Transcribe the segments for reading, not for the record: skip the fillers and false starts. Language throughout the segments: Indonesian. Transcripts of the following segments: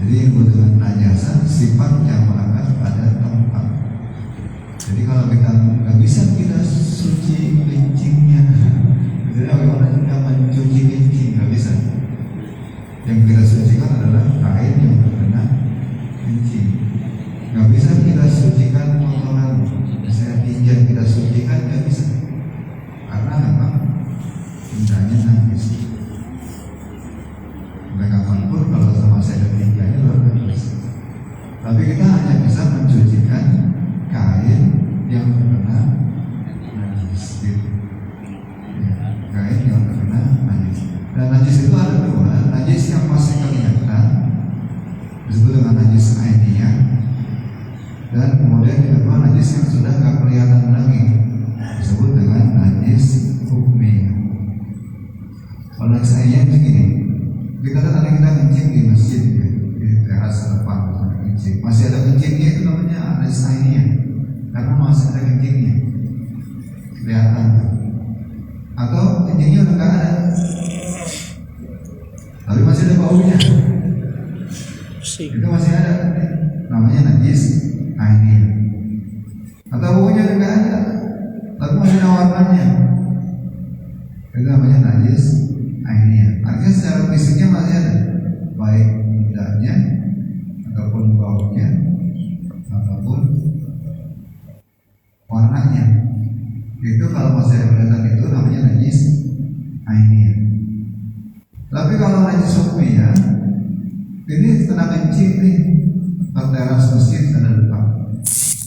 Jadi dengan najasa sifat yang melekat pada tempat. Jadi kalau kita nggak bisa kita suci kencingnya, jadi bagaimana kita mencuci kencing? Nggak bisa. Yang kita sucikan adalah kain yang terkena kencing. Nggak bisa kita sucikan kotoran, misalnya tinja kita sucikan nggak bisa, karena memang tindanya najis. Kapanpun kalau sama saya dan tinjanya luar biasa. Tapi kita hanya bisa mencucikan kain yang terkena najis, gitu. Ya, kain yang terkena najis. Dan najis itu ada dua, najis yang masih kelihatan disebut dengan najis ainiyah, dan kemudian yang kedua najis yang sudah nggak kelihatan lagi disebut dengan najis hukmiyah. Kalau najis ainiyah begini, kita kan kita kencing di masjid ya, di teras depan kencing, masih ada kencingnya, itu namanya najis ainiyah, karena masih ada kencingnya kelihatan. Atau kencingnya udah nggak ada, tapi masih ada baunya, itu masih ada, namanya najis ainiyah. Atau baunya udah nggak ada, tapi masih ada warnanya, itu namanya najis ainiyah. Artinya secara fisiknya masih ada, baik indahnya ataupun baunya ataupun warnanya. Itu kalau masih ada kelihatan, itu namanya najis ainiyah. Tapi kalau najis hukmiyah, ini kena kencing nih, teras masjid ada depan,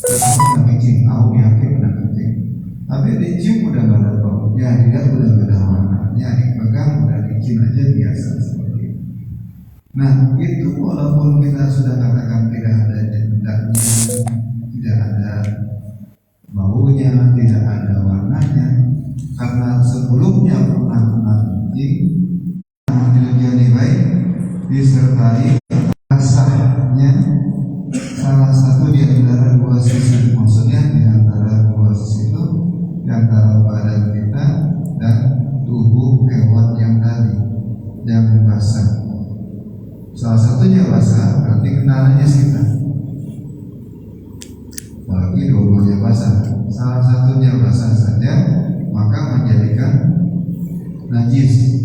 kena kencing, tahu yakin kena kencing, tapi dicium udah nggak ada bau, ya dilihat udah nggak ada warnanya, dipegang udah kencing aja biasa seperti itu. Nah itu walaupun kita sudah katakan tidak ada jendaknya, tidak ada baunya, tidak ada warnanya, karena sebelumnya pernah kena kencing, menjadi baik disertai rasanya salah satu di antara dua sisi, maksudnya di antara dua sisi itu di antara badan kita dan tubuh hewan yang tadi yang basah. Salah satunya basah berarti kena najis kita, apalagi dua-duanya basah. Salah satunya basah saja maka menjadikan najis.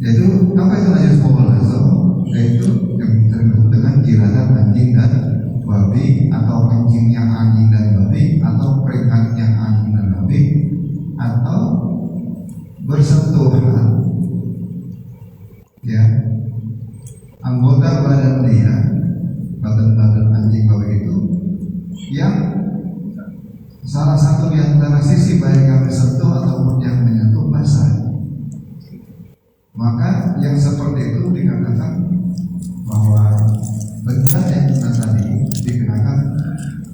Yaitu apa itu najis mughallazah? Yaitu yang terkait dengan jiratan anjing dan babi, atau kencingnya anjing dan babi, atau keringatnya anjing dan babi, atau bersentuhan ya anggota badan dia, badan anjing babi itu, yang salah satu di antara sisi baik yang bersentuh ataupun yang menyentuh basah. Maka yang seperti itu dikatakan bahwa benda yang tadi dikenakan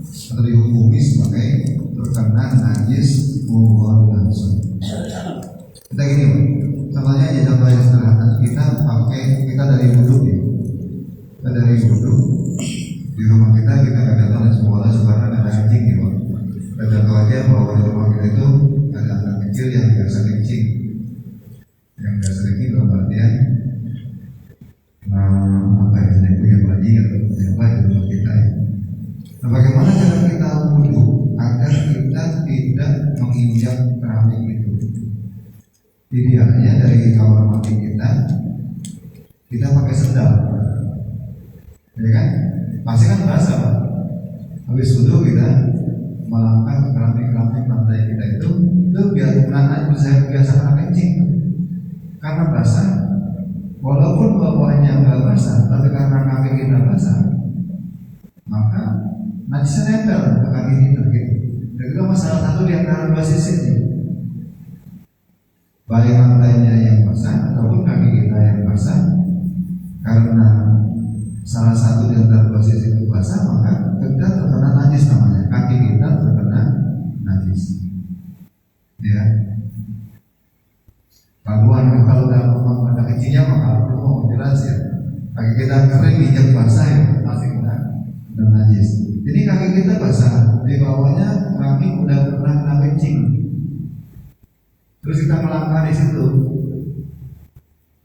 atau dihukumi sebagai terkena najis mughallazah. Kita gini, contohnya aja, contoh yang sederhana, kita dari wudhu ya, kita dari wudhu di rumah kita nggak jatuh najis mughallazah karena ada kencing ya, kita jatuh aja bahwa di rumah kita itu ada anak kecil yang biasa kencing. Yang biasa ini dalam artian apa ya, punya bayi atau punya apa di rumah kita ya. Nah, bagaimana cara kita wudhu agar kita tidak menginjak keramik itu? Idealnya dari kamar mandi kita pakai sendal, ya kan? Pasti kan basah, Pak. Habis wudhu kita melangkah ke keramik lantai kita itu biar anak biasa kena kencing. Karena basah, walaupun bawahnya nggak basah, tapi karena kaki kita basah, maka najisnya nempel ke kaki kita gitu. Dan itu masalah satu di antara dua sisi ini, baik lantainya yang basah ataupun kaki kita yang basah. Karena salah satu di antara dua sisi itu basah, maka kita terkena najis, namanya kaki kita terkena najis. Ya. Raguan kalau dalam rumah ada kencingnya, maka perlu mau jelas ya, kaki kita kering injak basah ya pasti kena najis. Ini kaki kita basah, di bawahnya kaki udah pernah kena kencing, terus kita melangkah di situ,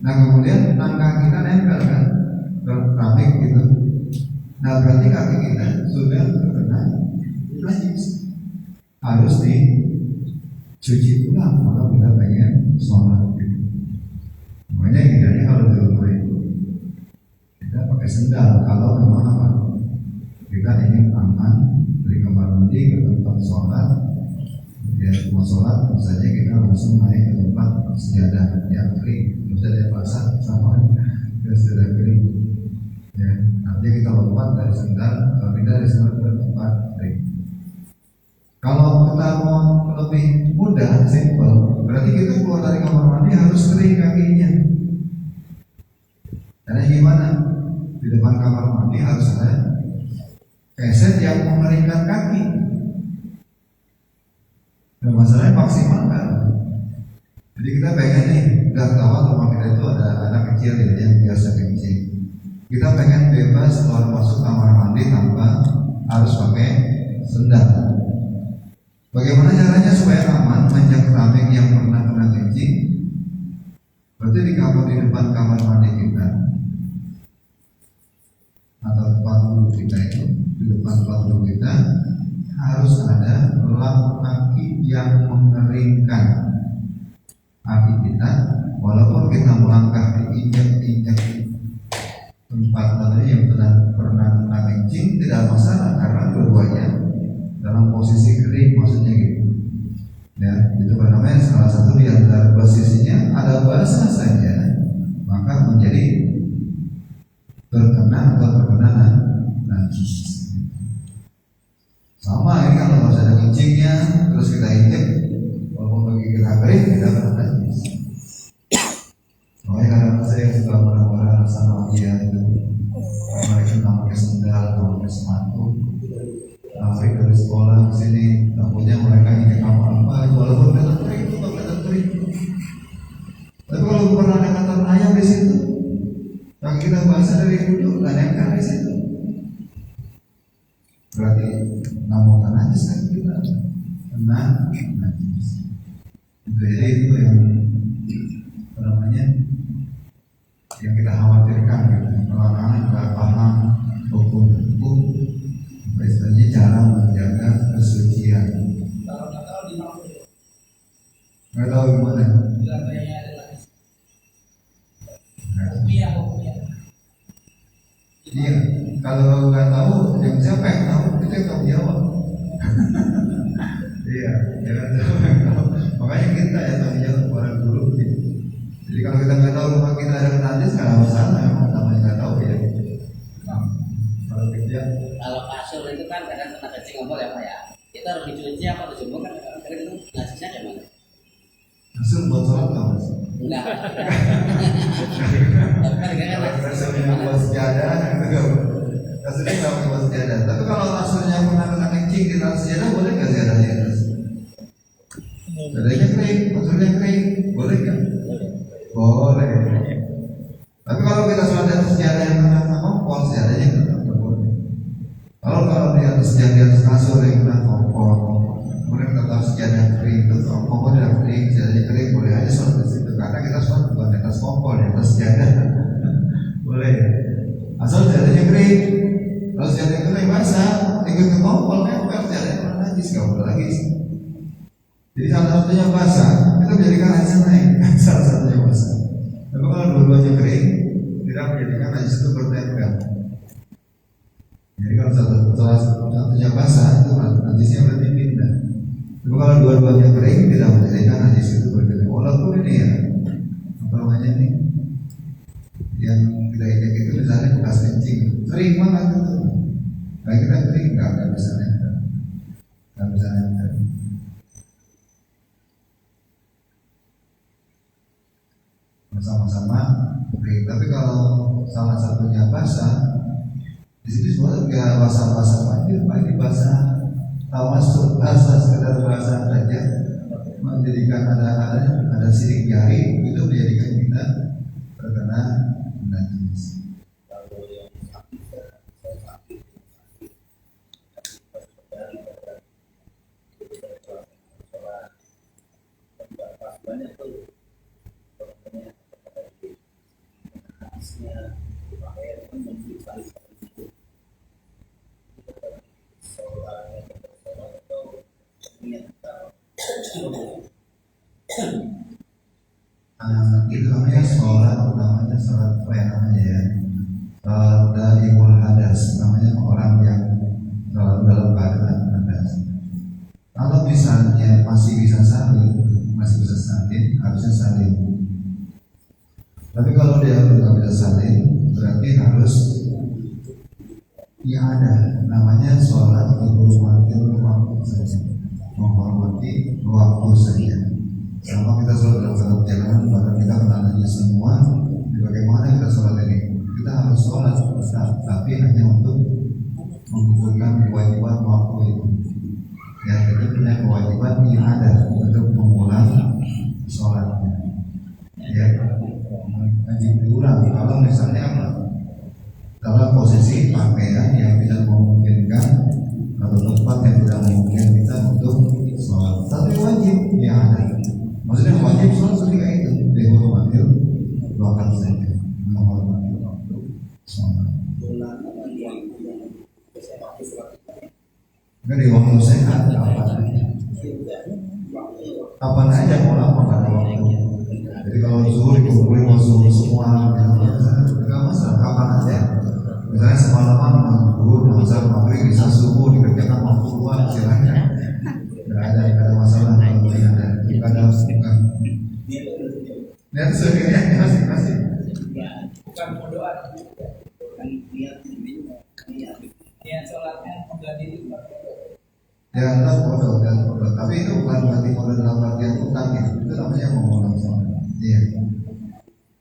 Nah kemudian langkah kita nempel kan ke keramik gitu. Nah berarti kaki kita sudah terkena najis, harus dicuci ulang kalau kita pengen sholat gitu. Makanya hindari kalau di rumah itu kita pakai sendal kalau memang apa, kita ingin aman dari kamar mandi ke tempat sholat. Ya mau sholat saja kita langsung naik ke tempat sejadah yang kering, sejadah basah sama ke sejadah kering. Ya, artinya kita lompat dari sendal, kalau tidak dari sendal ke tempat kering. Kalau kita mau lebih mudah, simple, berarti kita keluar dari kamar mandi harus kering kakinya. Karena gimana? Di depan kamar mandi harus ada keset yang mengeringkan kaki. Dan masalahnya maksimal kan. Jadi kita pengen nih, udah tahu rumah kita itu ada anak kecil ya, yang biasa kencing. Kita pengen bebas keluar masuk kamar mandi tanpa harus pakai sendal. Bagaimana caranya supaya aman menjak keramik yang pernah kena kencing? Berarti di depan kamar mandi kita atau tempat wudhu kita itu, di depan tempat wudhu kita harus ada lap kaki yang mengeringkan kaki kita, walaupun kita melangkah diinjak-injak tempat tadi yang pernah kencing tidak masalah karena keduanya dalam posisi kering, maksudnya gitu. Ya, itu namanya salah satu di antara posisinya ada basah saja, maka menjadi terkena atau terkena najis. Sama ini kalau masih ada kencingnya terus kita injek, walaupun bagi kita kering kita kena najis. Makanya kadang saya suka marah-marah sama dia itu, mereka nggak pakai sendal, nggak pakai sepatu, lari dari sekolah ke sini, takutnya mereka injek apa-apa, walaupun kelihatan kering itu kelihatan kering. Tapi kalau pernah ada kata ayam di situ, yang kita bahasa dari dulu nggak nempel di situ, berarti namun najis kan kita kena najis. Jadi itu yang namanya yang kita khawatirkan gitu. Kalau anak nggak paham hukum-hukum, istilahnya cara menjaga kesucian. Nggak tahu gimana. Iya, kalau nggak tahu, yang siapa yang tahu kita yang tahu jawab. Iya, jangan tahu. Makanya kita yang tahu jawab orang dulu. Jadi kalau kita nggak tahu rumah kita ada najis, nggak ada masalah. Emang namanya nggak tahu ya. Kalau kerja, kalau kasur itu kan kadang kena kencing ngompol ya Pak ya. Itu harus dicuci apa dijemur kan? Karena itu najisnya dari mana? kasur buat sholat nggak mas? Enggak. Kasurnya buat sejadah, kasurnya nggak buat sejadah. Tapi kalau kasurnya pernah kena kencing di atas sejadah, boleh nggak sejadah di atas? Seadanya kering, kasurnya kering, boleh nggak? Boleh. Tapi kalau kita sholat di atas sejadah yang kena kompor, sejadahnya tetap boleh. Kalau di atas sejadah, di atas kasur yang kena kompor, kemudian tetap sejadah kering, terus kompor tidak kering, sejadahnya kering, boleh aja sholat di situ. Karena kita sholat bukan di atas kompor, di atas sejadah. Boleh. Asal sejadahnya kering. Kalau sejadahnya kering basah, ikut ke kompor, nempel sejadahnya kena najis, nggak boleh lagi. Jadi salah satunya basah, itu menjadikan najis naik. Salah satunya basah. Tapi kalau dua-duanya kering, tidak menjadikan najis itu bertempel. Jadi kalau salah satunya basah, itu najisnya berarti pindah. Tapi kalau dua-duanya kering, tidak menjadikan najis itu bertempel. Walaupun ini ya, apa namanya nih, yang kita injek itu misalnya bekas kencing, kering banget itu. Nah kita kering, nggak bisa nempel, nggak bisa nempel. Bersama-sama kering. Tapi kalau salah satunya basah, di sini semua nggak basah-basah banjir, ini basah tawasul, basah sekedar basah saja, menjadikan ada sidik jari, itu menjadikan kita terkena najis. Itu namanya sholat apa ya namanya ya? Sholat ibul hadas, namanya orang yang selalu dalam keadaan hadas. Kalau misalnya masih bisa salin, harusnya salin. Tapi kalau dia nggak bisa salin, berarti harus ada namanya sholat menghormati waktu saja, menghormati waktu saja. Sama kita sholat dalam satu perjalanan, bahkan kita menanya semua bagaimana kita sholat ini. Kita harus sholat besar, tapi hanya untuk mengumpulkan kewajiban waktu itu. Ya, kita punya kewajiban yang ada untuk mengulang sholatnya. Ya, diulang. Kalau misalnya apa? Dalam posisi pakaian yang tidak memungkinkan atau tempat yang tidak memungkinkan kita untuk sholat, tapi wajib yang ada. Maksudnya wajib sholat ketika itu dihormati bahkan saja menghormati waktu sholat. Enggak di waktu sehat kapan aja mau lama pada waktu. Jadi kalau zuhur dikumpulin mau zuhur semua, enggak masalah kapan aja. Misalnya semalaman zuhur, asar, maghrib, bisa subuh dikerjakan waktu luar silahkan. Enggak ada masalah kalau ini ada. Ada bukan. Lihat sebenarnya masih. Bukan berdoa, bukan niat sholatnya mengganti itu. Ya tak bodoh. Tapi itu bukan berarti bodoh dalam artian utang ya. Itu namanya mengulang sholat.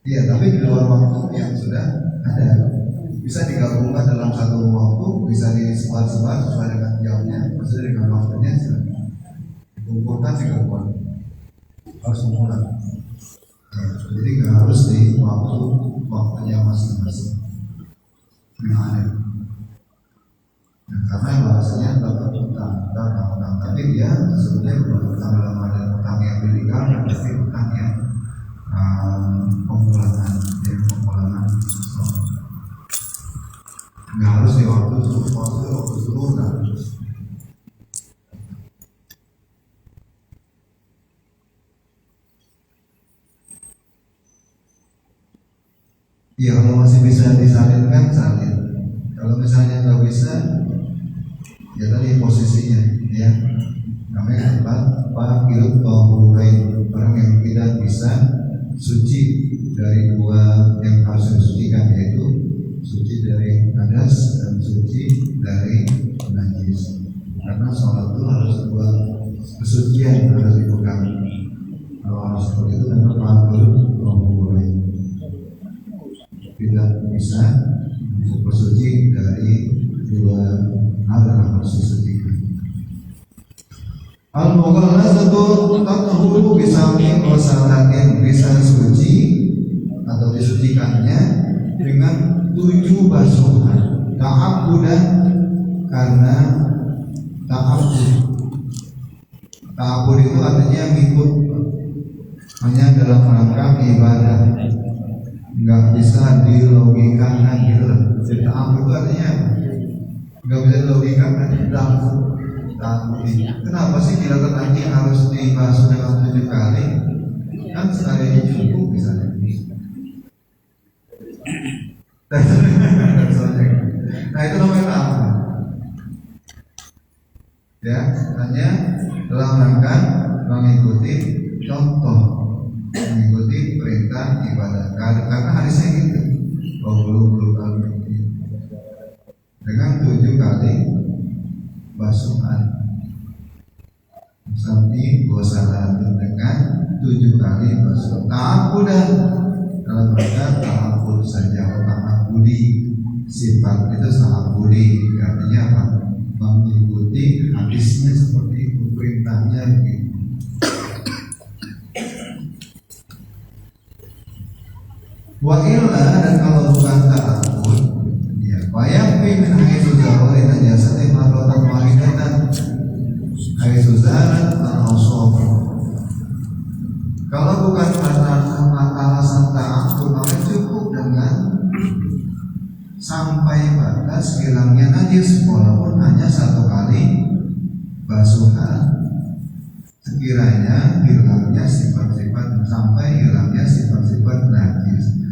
Iya. Tapi di luar waktu yang sudah ada bisa digabungkan dalam satu waktu, bisa disebar-sebar sesuai dengan jamnya, maksudnya dengan waktunya. Dikumpulkan juga buat harus mengulang. Jadi nggak harus di waktunya masing-masing yang ada. Karena bahasanya tetap utang, tapi dia sebenarnya bukan utang dalam artian utang yang ilegal, tapi utang yang pemulangan. Nggak harus di waktu subuh nggak harus. Ya kalau masih bisa disalinkan salin. Kalau misalnya nggak bisa, ya tadi posisinya, ya namanya apa? Hidup bahulain, orang yang tidak bisa suci dari dua yang harus disucikan, yaitu suci dari hadas dan suci dari najis. Karena sholat itu harus dua kesucian harus dipegang. Kalau harus seperti itu memang bahulain. Tidak bisa bersuci dari dua hal yang harus disucikan. Al-mughallazatu tatahuru bisami wasalatin, bisa suci atau disucikannya dengan 7 basuhan. Ta'abbudan, karena ta'abbud itu artinya ngikut, hanya dalam rangka ibadah, nggak bisa dilogikakan gitu loh. Ta'abbud itu artinya nggak bisa dilogikakan. Kenapa sih dilakukan anjing harus dibasuh dengan 7 kali? Kan sekali aja cukup misalnya. Nah itu namanya ta'abbud. Ya, hanya dalam rangka mengikuti contoh, mengikuti perintah ibadah. Karena hadisnya gitu, 20 kali dengan 7 kali basuhan. Sampai bosan dengan 7 kali basuhan. Ta'abbudan, dalam rangka ta'abbud saja, ta'abbudi. Sifat itu ta'abbudi, artinya apa? Mengikuti hadisnya seperti itu, perintahnya begitu. Wa illa, dan kalau bukan ta'abbud, ya bayangkan min haitsu zawari najasati marratan wahidatan haitsu zalat al-awsaf. Kalau bukan karena alasan ta'abbud, maka cukup dengan proses hilangnya najis walaupun hanya satu kali basuhan. Sekiranya hilangnya sifat-sifat sampai hilangnya sifat-sifat najis.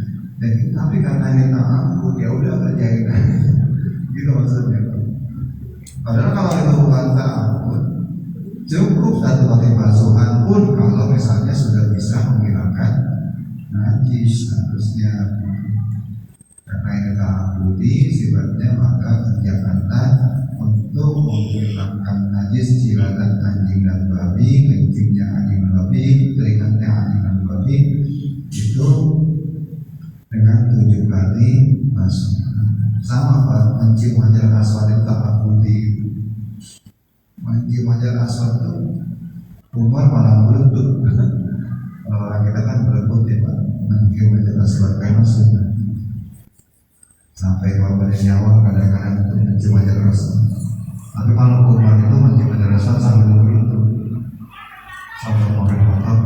Tapi karena kita ampun ya udah terjadi gitu maksudnya. Padahal kalau itu bukan ta'ampun, cukup satu kali basuhan pun kalau misalnya sudah bisa menghilangkan najis harusnya. Karena ini ta'ampuni sifatnya, maka kerjakanlah untuk menghilangkan najis jilatan anjing dan babi, kencingnya anjing dan babi, keringatnya anjing dan babi itu dengan 7 kali basuhan. Sama Pak, mencium hajar aswad itu ta'ampuni. Mencium hajar aswad itu Umar malah berlutut. Kalau orang kita kan berlutut ya Pak, mencium hajar aswad karena sunnah. Sampai korban nyawa kadang-kadang untuk mencium hajar aswad. Tapi kalau Umar itu mencium hajar aswad sambil berlutut, sambil makan kotor.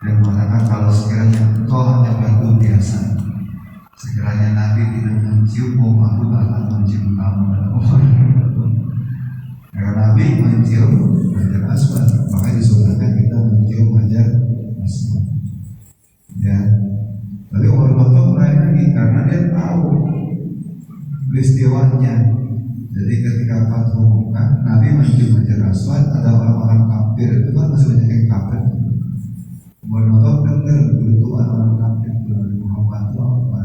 Dia mengatakan kalau sekiranya engkau hanya batu biasa, sekiranya Nabi tidak menciummu, aku tak akan mencium kamu. Karena Nabi mencium hajar aswad, maka disunahkan kita mencium hajar aswad. Ya, tapi Umar Khattab lain lagi karena dia tahu peristiwanya. Jadi ketika Fathu Makkah, Nabi mencium hajar aswad, ada orang-orang kafir itu kan masih banyak yang kafir. Umar Khattab dengar kebutuhan orang kafir dengan Muhammad itu apa?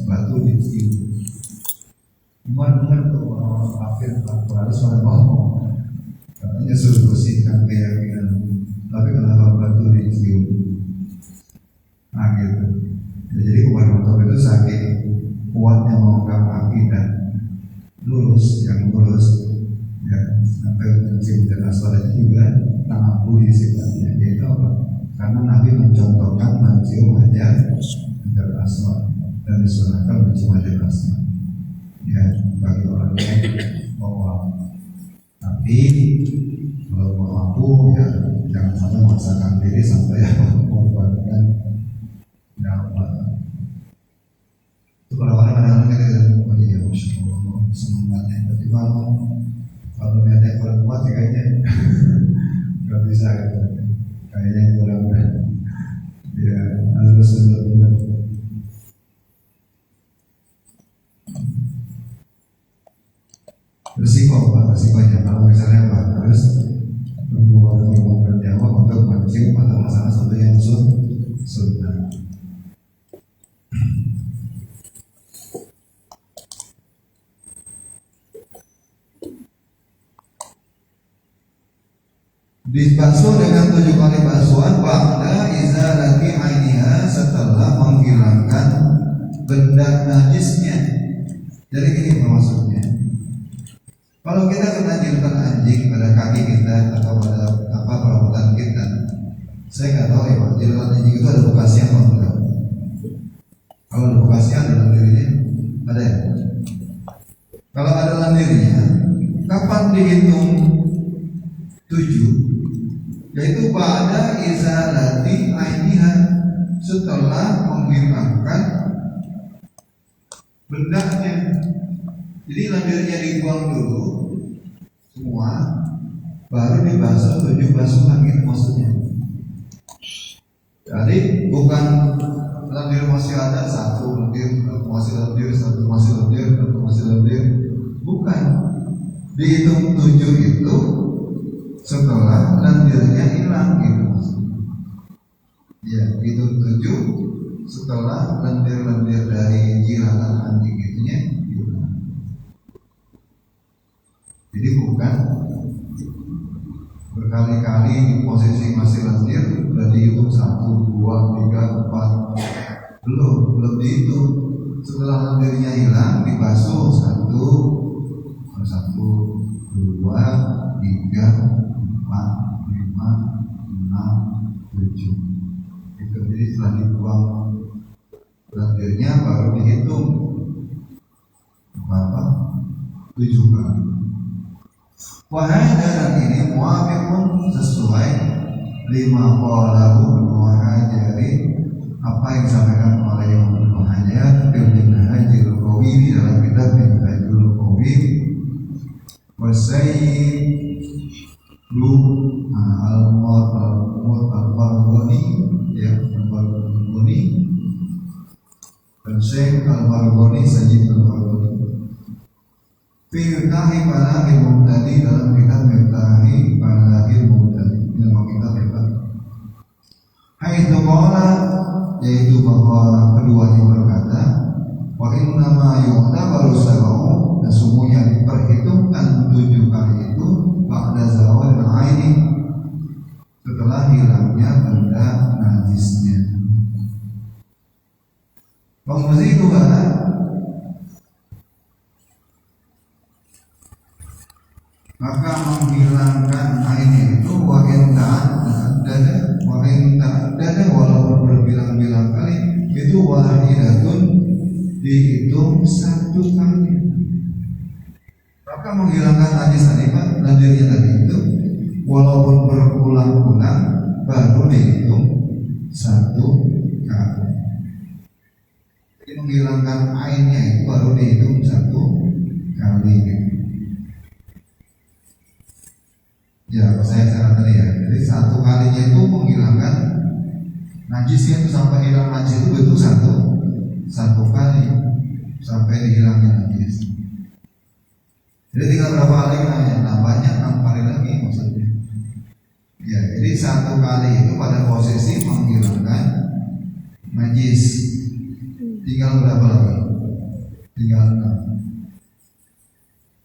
Batu dicium. Umar dengar tuh orang kafir harus pada ngomong. Katanya suruh bersihkan keyakinan. Tapi kenapa batu dicium? Nah gitu. Ya, jadi Umar Khattab itu saking kuatnya memegang akidah lurus, yang lurus ya, sampai mencium dan aswad juga ta'ampuni sifatnya. Yaitu apa? Karena Nabi mencontohkan mencium hajar aswad dan disunahkan mencium hajar aswad ya bagi orang yang mau. Tapi kalau mau mampu ya jangan sampai memaksakan diri sampai mengorbankan nyawa. Itu kalau orang kadang-kadang kita oh iya masya Allah semangatnya, tapi kalau niatnya kurang kuat ya kayaknya nggak bisa gitu. Kayaknya kurang ya harus benar-benar. Resikonya kalau misalnya Pak harus membuat nyawa untuk mencium atau masalah sesuatu yang sunnah. Dibasuh dengan 7 kali basuhan pada izalati ainiha setelah menghilangkan benda najisnya. Jadi ini maksudnya. Kalau kita kena jilatan anjing pada kaki kita atau pada perabotan kita, saya nggak tahu ya Pak, jilatan anjing itu ada bekasnya atau enggak? Kalau ada bekasnya dalam dirinya, ada ya? Kalau ada dalam dirinya, kapan dihitung 7? Yaitu pada izalati ainiha setelah menghilangkan bendanya. Jadi lendirnya dibuang dulu semua, baru dibasuh 7 basuhan gitu maksudnya. Jadi bukan lendir masih ada satu lendir, masih lendir, satu masih lendir, satu masih lendir, bukan. Dihitung 7 itu setelah lendirnya hilang gitu maksudnya. Ya, dihitung 7 setelah lendir-lendir dari jilatan anjing itunya hilang. Jadi bukan berkali-kali di posisi masih lendir udah dihitung 1, 2, 3, 4, belum dihitung. Setelah lendirnya hilang dibasuh 1, 2, 3, 4, 5, 6, 7. Itu jadi setelah dibuang lendirnya baru dihitung berapa? 7 kali. Wahada ini muafiqun sesuai 5 qalahu muhajiri, apa yang disampaikan oleh Imam Ibnu Hajar fil Minhajil Qawi dalam kitab Minhaj. Lu Al-Marghani ya, Al-Marghani dan Syekh Al-Marghani Sajid Al-Marghani Firtahi Panahil Mubtadi dalam kitab Firtahi Panahil Mubtadi dalam kitab Firtahi Haitsu qala yaitu bahwa keduanya berkata wa inna ma yu'tabaru sab'u dan semuanya diperhitungkan 7 kali itu ba'da zawal aini setelah hilangnya benda najisnya. Pemuziduha maka menghilangkan aini itu dan walaupun berbilang-bilang kali itu wahidatun dihitung 1 kali. Maka menghilangkan najis tadi Pak, najisnya tadi itu walaupun berulang-ulang baru dihitung 1 kali. Jadi menghilangkan ainnya itu baru dihitung 1 kali. Ya, saya tadi ya. Jadi 1 kalinya itu menghilangkan najisnya itu sampai hilang najis itu betul 1 kali sampai dihilangnya najis. Jadi tinggal berapa kali nambahnya 6 kali lagi maksudnya. Ya, jadi 1 kali itu pada posisi menghilangkan najis. Tinggal berapa lagi? Tinggal 6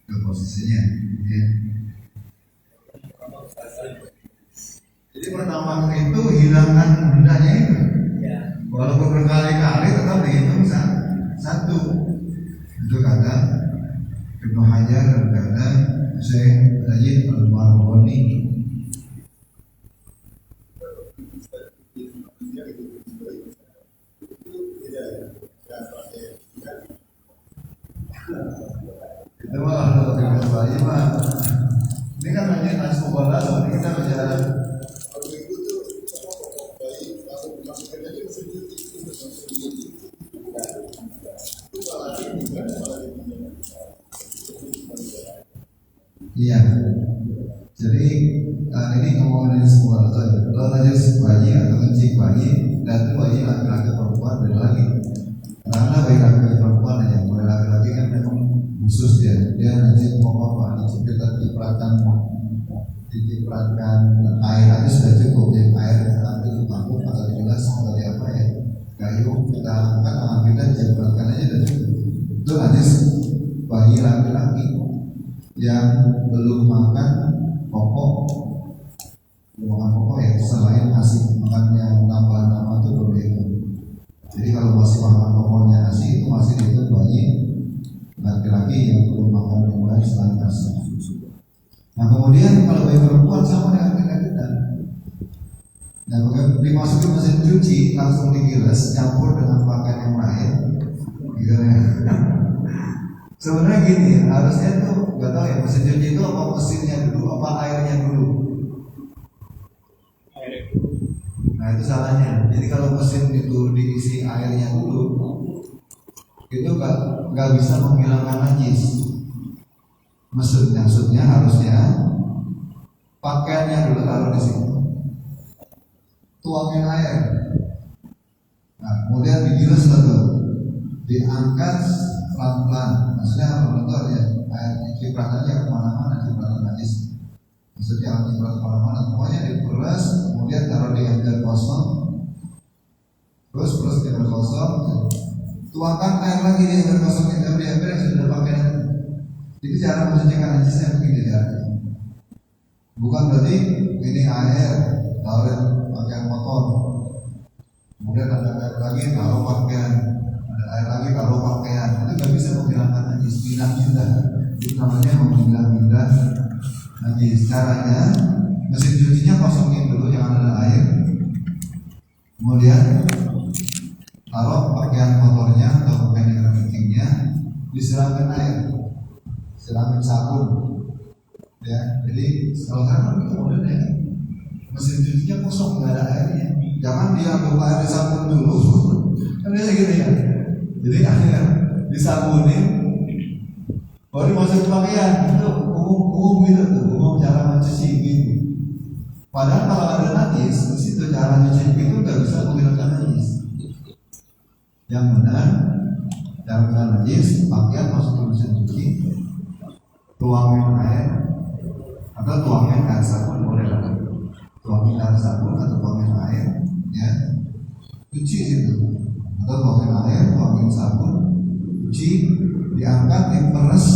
ke posisinya. Ya. Jadi pertama itu hilangkan bendanya itu. Walaupun berkali-kali tetap dihitung 1. Itu kata Ibnu Hajar dan kata Syekh Sajid Al-Marghani. Itu malah kalau kita bayi mah ini kan hanya nas mubalah, ini kita bicara iya. Jadi ini ngomongin najis mubalah saja. Kalau najis bayi atau kencing bayi dan bayi laki-laki perempuan beda lagi. Karena bayi laki-laki perempuan aja, bayi laki-laki kan memang khusus dia najis pokok dicipratkan air aja sudah cukup ya, air nanti ditampung atau digelas atau di apa ya, kayu kita angkat tangan kita dicipratkan aja dan cukup. Itu najis bayi laki-laki yang belum makan pokok ya, selain nasi makannya tambahan nama itu berbeda. Jadi kalau masih makan pokoknya nasi itu masih dihitung bayi laki-laki yang belum makan yang lain selain nasi. Nah kemudian kalau bayi perempuan sama dengan kita. Nah dimasukin mesin cuci langsung digilas campur dengan pakaian yang lain, gitu ya. Sebenarnya gini, harusnya tuh nggak tahu ya mesin cuci itu apa mesinnya dulu, apa airnya dulu. Nah itu salahnya. Jadi kalau mesin itu diisi airnya dulu, itu nggak bisa menghilangkan najis. Maksudnya harusnya pakaiannya dulu taruh di situ, tuangin air. Nah kemudian digilas dulu, diangkat pelan-pelan. Maksudnya apa ya? Airnya cipratan aja kemana-mana, cipratan najis. Maksudnya ciprat kemana-mana. Pokoknya diperas, kemudian taruh di ember kosong, terus di ember kosong, tuangkan air lagi di ember kosong di ember yang sudah pakai. Jadi cara mencucikan najisnya begini ya. Bukan berarti ini air taruh pakaian kotor, kemudian ada air lagi taruh pakaian, ada air lagi taruh pakaian. Itu nggak bisa menghilangkan najis, pindah-pindah. Itu namanya memindah-pindah najis. Caranya mesin cucinya kosongin dulu, jangan ada air. Kemudian taruh pakaian kotornya atau pakaian yang kencingnya, disiramkan air, siramkan sabun. Ya, jadi kalau sekarang itu modelnya mesin cucinya kosong, nggak ada airnya. Jangan diambil air disabun dulu, kan biasa gitu ya. Jadi akhirnya disabunin, baru dimasukin pakaian, itu umum gitu tuh, umum cara mencuci gitu. Padahal kalau ada najis, di situ cara mencuci itu nggak bisa menghilangkan najis. Yang benar, cara najis, pakaian masuk ke mesin cuci, tuangin air, atau tuangin air sabun boleh lah. Tuangin air sabun atau tuangin air, ya, cuci situ. Atau tuangin air, tuangin sabun, cuci, diangkat, diperes,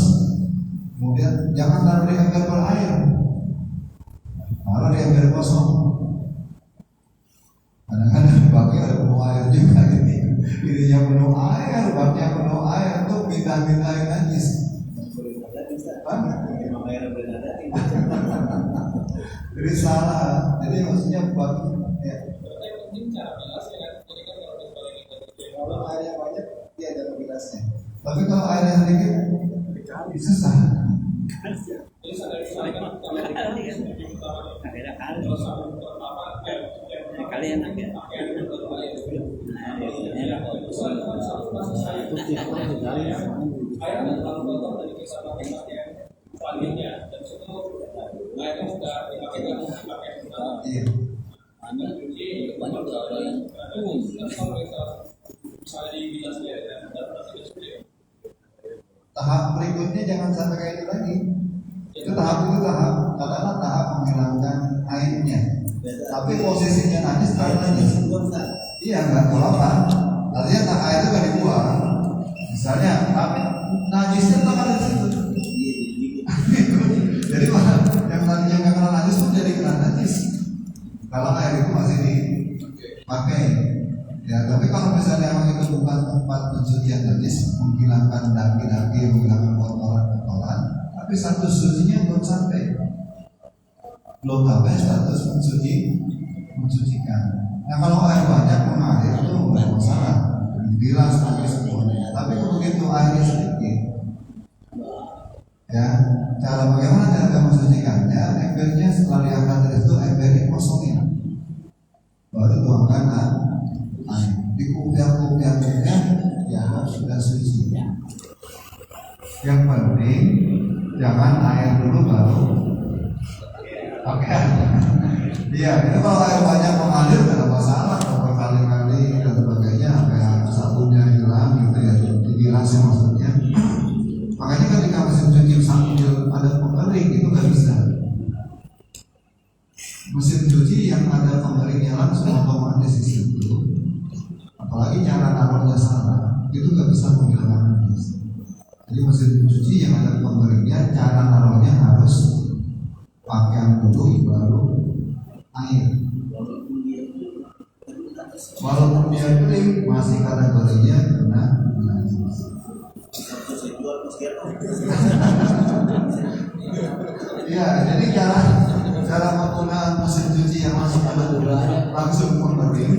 kemudian jangan taruh di ember berair, taruh di ember kosong. Kadang-kadang baknya ada penuh air juga ini. Ini yang penuh air, baknya penuh air tuh minta-minta air najis. Jadi salah. Jadi maksudnya bak ya. Kalau airnya banyak dia ada kualitasnya. Tapi kalau airnya sedikit susah. Kalian agak tahap berikutnya jangan sampai kayak itu lagi. Itu tahap katakanlah tahap menghilangkan airnya. Tapi posisinya najis taruh najis. Iya nggak apa-apa. Artinya tak air itu nggak dibuang. Misalnya najisnya tak ada di situ. Jadi yang tadinya nggak kena najis pun jadi kena najis. Kalau air itu masih dipakai. Ya, tapi kalau misalnya memang itu bukan tempat pencucian najis, menghilangkan daki-daki, menghilangkan kotoran-kotoran, tapi status sucinya belum sampai, belum sampai status mencucikan. Nah kalau air banyak mengalir itu nggak masalah, bilas pakai semuanya. Tapi begitu airnya sedikit, ya cara bagaimana cara mencucikannya? Embernya setelah diangkat dari itu embernya kosongin, baru tuangkan air, dikupiak ya sudah suci. Yang penting jangan air dulu baru pakaian. Iya, itu kalau air banyak mengalir tidak masalah, kalau berkali-kali dan sebagainya, kayak sabunnya hilang gitu ya, dibilasnya maksudnya. Makanya ketika mesin cuci sambil ada pengering itu nggak bisa. Mesin cuci yang ada pengeringnya langsung otomatis di situ, apalagi cara naruhnya salah, itu nggak bisa menghilangkan najis. Jadi mesin cuci yang ada pengeringnya, cara naruhnya harus pakaian dulu baru air. Walaupun dia kering masih kategorinya kena najis. Ya, jadi cara menggunakan mesin cuci yang langsung mengering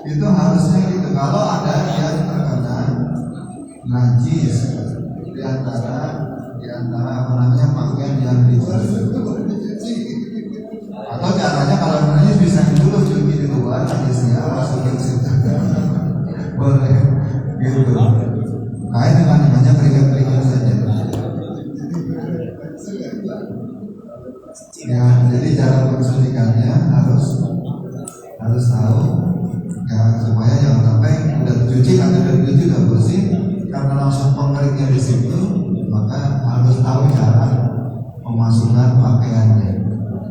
itu harusnya gitu. Kalau ada yang terkena najis di antara apa namanya pakaian yang dicuci, atau caranya kalau najis bisa dulu cuci di luar najisnya masukin situ boleh gitu. Kain dengan hanya keringat saja. Ya, jadi cara mensucikannya harus tahu ya, supaya jangan sampai udah dicuci atau udah dicuci udah bersih karena langsung pengeringnya di situ, maka harus tahu cara memasukkan pakaiannya.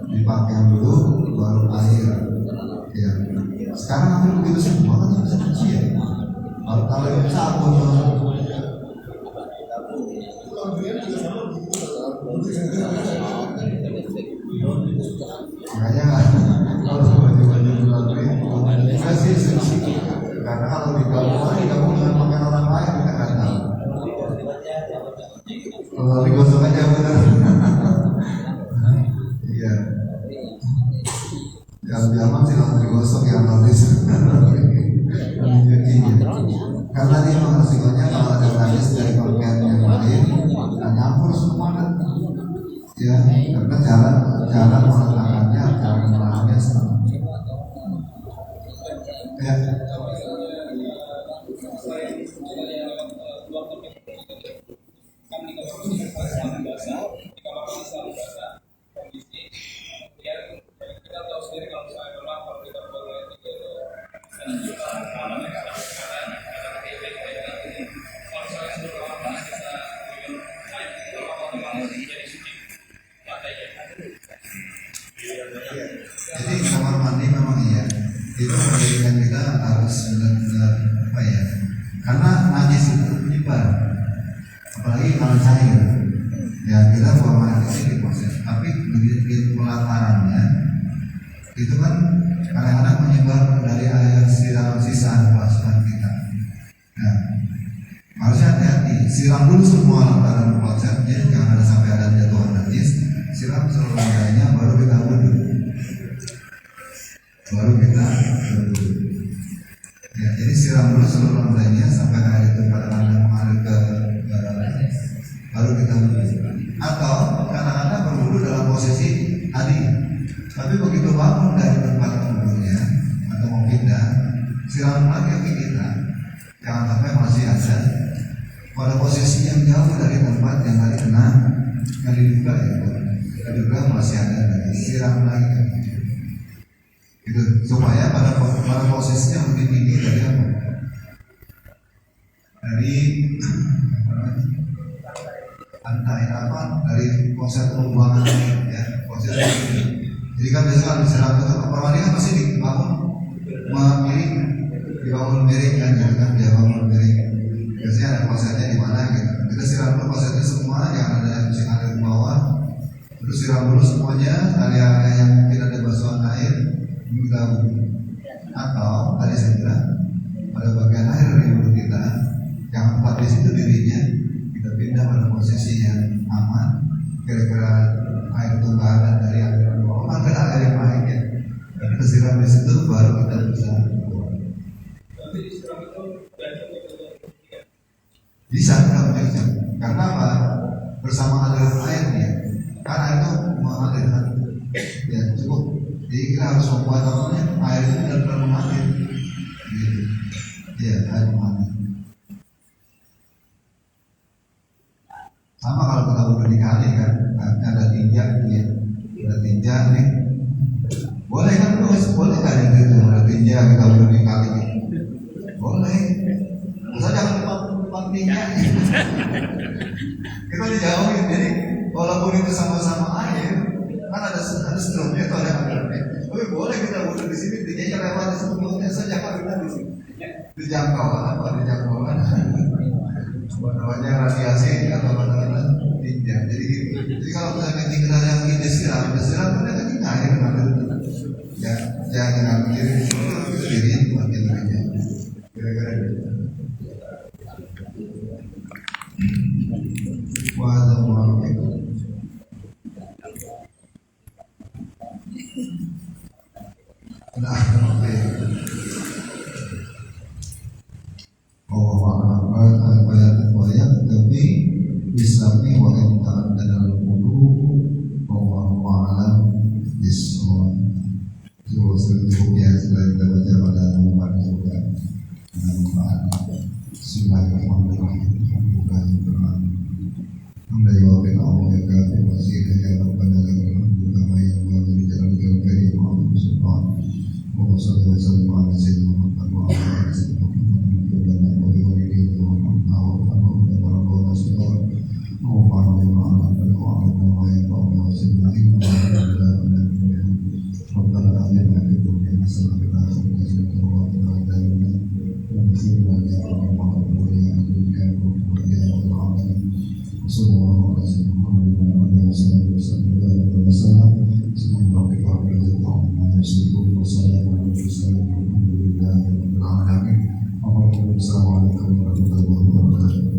Dipakaian dulu baru air. Ya. Sekarang hampir begitu semua kan bisa cuci ya. Kalau yang sabun makanya kalau baju-baju laundry masih suci, karena kalau digabung dengan pakaian orang lain kita nggak tahu. Kalau digosok aja benar. Iya. Yang zaman sih laundry gosok yang laundry mencucinya. Karena dia resikonya kalau ada najis dari pakaian yang lain, nyampur semua kan. Ya, karena cara meletakkannya, cara melakukannya sama. Ya. apalagi kalau cair. Ya kita buang air kecil di proses, tapi di pelatarannya itu kan kadang-kadang menyebar dari air dalam sisaan plastik kita. Nah, harusnya hati-hati, siram dulu semua lataran konsepnya, jangan ada sampai ada jatuhan najis. Siram seluruh lantai baru kita wudhu. Ya, jadi siram dulu seluruh lantainya sampai air itu kadang-kadang mengalir ke baru kita wudhu. Atau kadang-kadang berwudhu dalam posisi tadi, tapi begitu bangun dari tempat wudhunya atau mau pindah, siram lagi ke kita. Jangan sampai masih ada pada posisi yang jauh dari tempat yang tadi kena, yang diduga itu, diduga masih ada lagi, siram lagi gitu, supaya pada posisi yang lebih tinggi dari apa? Dari lantai apa? Dari proses pembuangan ya, proses ini. Jadi kan biasanya kalau disiram itu permandi kan pasti dibangun miring, dibangun miring kan, jadi kan dia bangun miring. Biasanya ada prosesnya di mana gitu. Kita siram dulu prosesnya semua, jangan ada yang bisa ada di bawah. Terus siram dulu semuanya, area yang mungkin ada basuhan air, kita wudhu. Atau tadi saya bilang pada bagian akhir dari wudhu kita, yang tempat di situ dirinya, kita pindah pada posisi yang aman. Kira-kira air itu nggak ada dari aliran bawah, kan ada air yang naik ya. Kita siram di situ, baru kita bisa. Bisa, karena apa? Bersama aliran airnya, karena itu mengalir, ya cukup. Jadi kita harus membuat air itu benar-benar mengalir, gitu. Ya, air mengalir. Sama kalau kita udah di kali kan, ada tinjak, ya, ada tinjak nih. Boleh kan, boleh kan itu ada tinjak kita udah di kali, boleh. Masa jangan depan tinjak. Kita dijauhin, jadi walaupun itu sama-sama air, kan ada struknya itu ada airnya. Tapi boleh kita wudhu di sini, tinjanya lewat di situ, boleh saja kan kita di sini. Dijangkau apa? Dijangkau kan? Namanya radiasi atau apa-apa tinja. Jadi kalau kita kencing kita yang ini disiram kita kencing air mengalir. Ya, jangan kiri kiri makin aja. Kira-kira gitu. Wassalamualaikum. Nah, oke. Tapi Islamnya wahai ta'ala dalam wudu Allahu a'lam bishawab. Terus cukup ya setelah kita baca pada nomor juga manfaat. Bismillahirrahmanirrahim. Alhamdulillah Allah ya kafir masih ya rabbana lakal hamdu kama yanbaghi li jalalika al-karim wa subhanahu wa sallallahu ala sayyidina Muhammad wa ala alihi wa sahbihi. Assalamualaikum warahmatullahi wabarakatuh.